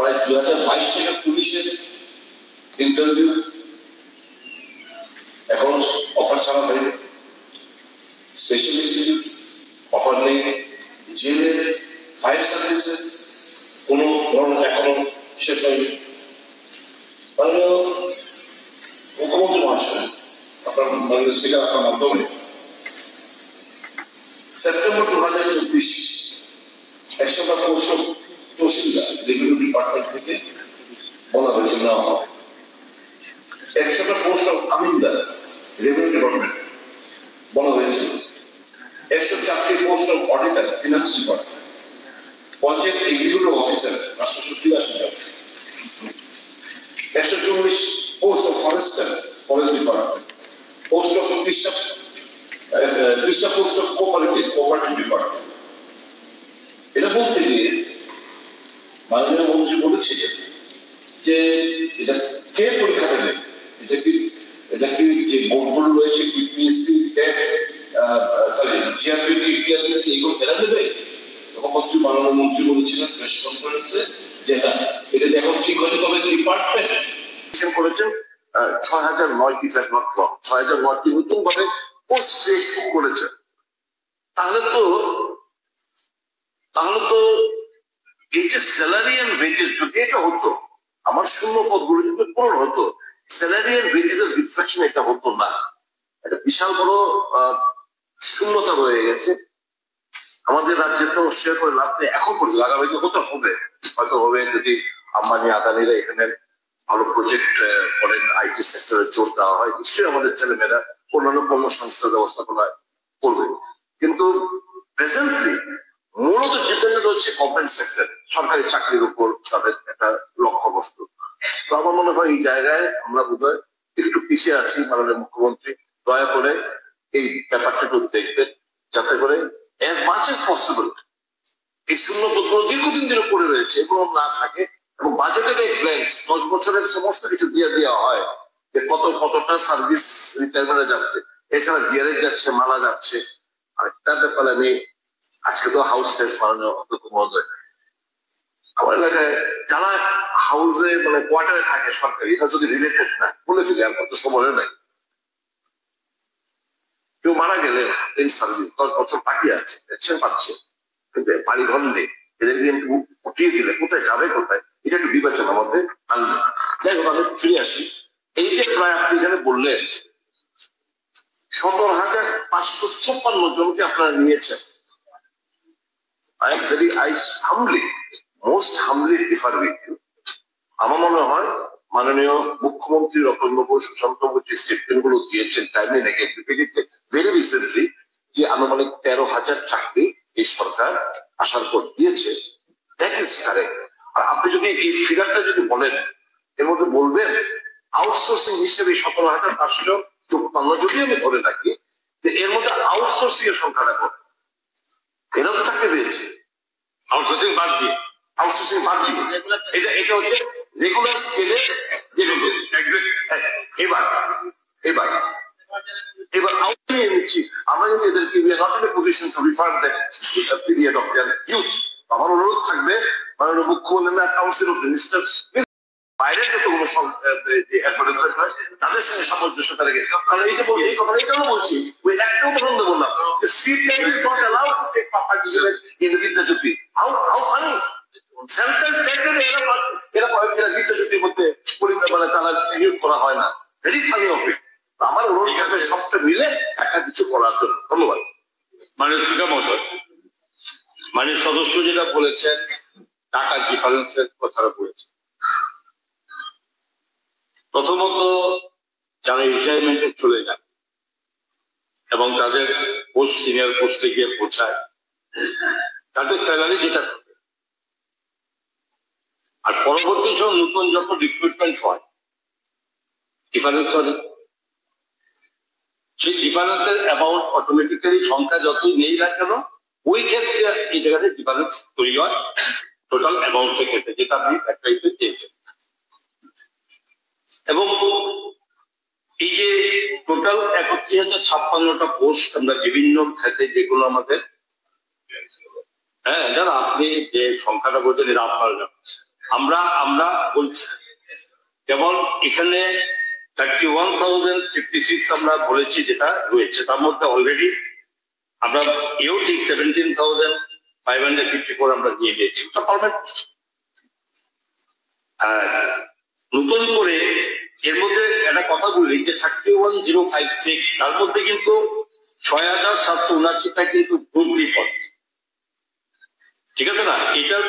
প্রায় 2022 থেকে পুলিশের ইন্টারভিউ এখন অফার ছাড়া হয়নি, স্পেশাল ইনস্টিটিউট অফার নেই, জেলে ফায়ার সার্ভিসে কোনো ধরনের এখনো শেষ হয়নি। মাননীয় মুখ্যমন্ত্রী মহাশয়, আপনার মাননীয় স্পিকার, আপনার মাধ্যমে সেপ্টেম্বর 2024 100টা post of tehsildar revenue department থেকে বলা হয়েছে নেওয়া হবে। 100টা পোস্ট অফ আমিনদার রেভিনিউ ডিপার্টমেন্ট বলা হয়েছে। 104টি post of auditor finance department, panchayat executive officer 883 জন, 144 post of forester forest department, post of 30টা পোস্ট অফ কোঅপারেটিভ ডিপার্টমেন্ট। এটা বলতে গিয়ে মাননীয় মন্ত্রী বলেছিলেন যে এটা কে পরীক্ষাটা নেবে, এটা কি যে বোর্ডগুলো রয়েছে টিপিএসসি জিআরপি টিআরপি এইগুলো এরা নেবে? মুখ্যমন্ত্রী মাননীয় মন্ত্রী বলেছিলেন প্রেস কনফারেন্সে যে না, এটা এখন ঠিক হয়নি, তবে ডিপার্টমেন্ট করেছেন 6009টি 6009টি নতুন ভাবে পোস্ট ক্রিয়েট করেছে। তাহলে তো এই যে স্যালারি এন্ড ওয়েজেস যদি এটা হতো, আমার শূন্য পদগুলো যদি পূরণ হতো, স্যালারি এন্ড ওয়েজেস এর রিফ্লেকশন এটা হতো না। এটা বিশাল বড় শূন্যতা রয়ে গেছে আমাদের রাজ্যে। তো শেয়ার করে লাভ নেই এখন পর্যন্ত, আগামী হতে হবে, হয়তো হবে যদি আম্বানি আদানিরা এখানে ভালো প্রজেক্ট করেন, আইটি সেক্টরে জোর দেওয়া হয়, নিশ্চয়ই আমাদের ছেলেমেয়েরা অন্যান্য কর্মসংস্থান ব্যবস্থাপনা করবে। কিন্তু প্রেজেন্টলি মূলত ডিপেন্ডেন্ট হচ্ছে গভর্নমেন্ট সেক্টর, সরকারি চাকরির উপর তাদের একটা লক্ষ্যবস্তু। তো আমার মনে হয় এই জায়গায় আমরা বোধহয় একটু পিছিয়ে আছি। মাননীয় মুখ্যমন্ত্রী দয়া করে এই ব্যাপারটা একটু দেখবেন, যাতে করে as much as possible এই শূন্য পদগুলো দীর্ঘদিন ধরে পড়ে রয়েছে এবং না থাকে, এবং বাজেটের এই গ্ল্যান্স 10 বছরের সমস্ত কিছু দিয়ে দেওয়া হয় যে কতটা সার্ভিস রিটায়ারমেন্টে যাচ্ছে, এছাড়া ডিআরএস যাচ্ছে, মালা যাচ্ছে। আরেকটা ব্যাপারে আমি আজকে তো হাউস শেষ, মাননীয় অধ্যক্ষ মহোদয়, আমার এলাকায় যারা হাউসে মানে কোয়ার্টারে থাকে সরকারি, এটা যদি রিলেটেড না বলেছিলি আর কত সময় নাই, কেউ মারা গেলে ইন সার্ভিস 10 বছর বাকি আছে, পেনশন পাচ্ছে, কিন্তু বাড়ি ঘর নেই, এদের কিন্তু উঠিয়ে দিলে কোথায় যাবে, কোথায়, এটা একটু বিবেচনা মধ্যে আনবে। যাই হোক, আমি ফিরে আসি। এই যে প্রায় আপনি এখানে বললেন 17,556 জনকে আপনারা নিয়েছেন, most humbly differ with you. আমার মনে হয় মাননীয় মুখ্যমন্ত্রী রতনবাবু সুশান্তবাবু যে স্টেটমেন্ট গুলো দিয়েছেন টাইমলি ভেরি রিসেন্টলি, যে আনুমানিক 13,000 চাকরি এই সরকার আসার পর দিয়েছে, দ্যাট ইজ কারেক্ট। আর আপনি যদি এই ফিগারটা যদি বলেন, এর মধ্যে বলবেন আউটসোর্সিং হিসেবে 17,556 যদি আমি ধরে রাখি, যে এর মধ্যে আউটসোর্সিং এর সংখ্যাটা কত? এরকম চাকরি পেয়েছে আউটসোর্সিং বাদ দিয়ে, এটা হচ্ছে রেগুলার স্কেলে যেগুলো। এবার আউটসোর্সিং নিচ্ছি আমরা, কিন্তু এদেরকে we are not in a position to refund that period of their youth. আমার অনুরোধ থাকবে মাননীয় মুখ্যমন্ত্রী না কাউন্সিল অফ মিনিস্টার বাইরে যতগুলো অ্যাডভার্টাইজমেন্ট হয় তাদের সঙ্গে সামঞ্জস্যতা রেখে, কারণ এই যে এই কথা এটাও বলছি, ওই একটা উদাহরণ দেবো না, CIT is not allowed to take participate in Vidyajyoti. How funny central টেকের এরা বিদ্যাজ্যোতির মধ্যে মানে তারা নিয়োগ করা হয় না, ভেরি ফানি অফ ইট। আমার অনুরোধ থাকবে সবটা মিলে একটা কিছু করার জন্য। ধন্যবাদ। মাননীয় স্পিকার মহোদয়, মাননীয় সদস্য যেটা বলেছেন টাকার ডিফারেন্সের কথাটা বলেছেন, প্রথমত যারা রিটায়ারমেন্টে চলে যান এবং তাদের পোস্ট সিনিয়র পোস্টে গিয়ে পৌঁছায়, তাদের স্যালারি যেটা থাকে, আর পরবর্তী নতুন যখন রিক্রুটমেন্ট হয় ডিফারেন্স হয়, সেই ডিফারেন্সের অ্যামাউন্ট অটোমেটিক্যালি সংখ্যা যতই নেই না কেন, ওই ক্ষেত্রে এই জায়গাতে ডিফারেন্স তৈরি হয় টোটাল অ্যামাউন্টের ক্ষেত্রে, যেটা আপনি একটা চেয়েছেন। এবং এই যে টোটাল 31,056টা পোস্ট আমরা বিভিন্ন খাতে যেগুলো আমাদের, হ্যাঁ যারা আপনি যে সংখ্যাটা বলছেন এটা আপনার আমরা বলছি, যেমন এখানে 31,056 আমরা বলেছি যেটা রয়েছে, তার মধ্যে অলরেডি আমরা এও ঠিক 17,554 আমরা নিয়ে নিয়েছি। নতুন করে এর মধ্যে একটা কথা বলি যে 31,056 তার মধ্যে কিন্তু 6,779টা কিন্তু গ্রুপ রিপোর্ট, ঠিক আছে না? এটার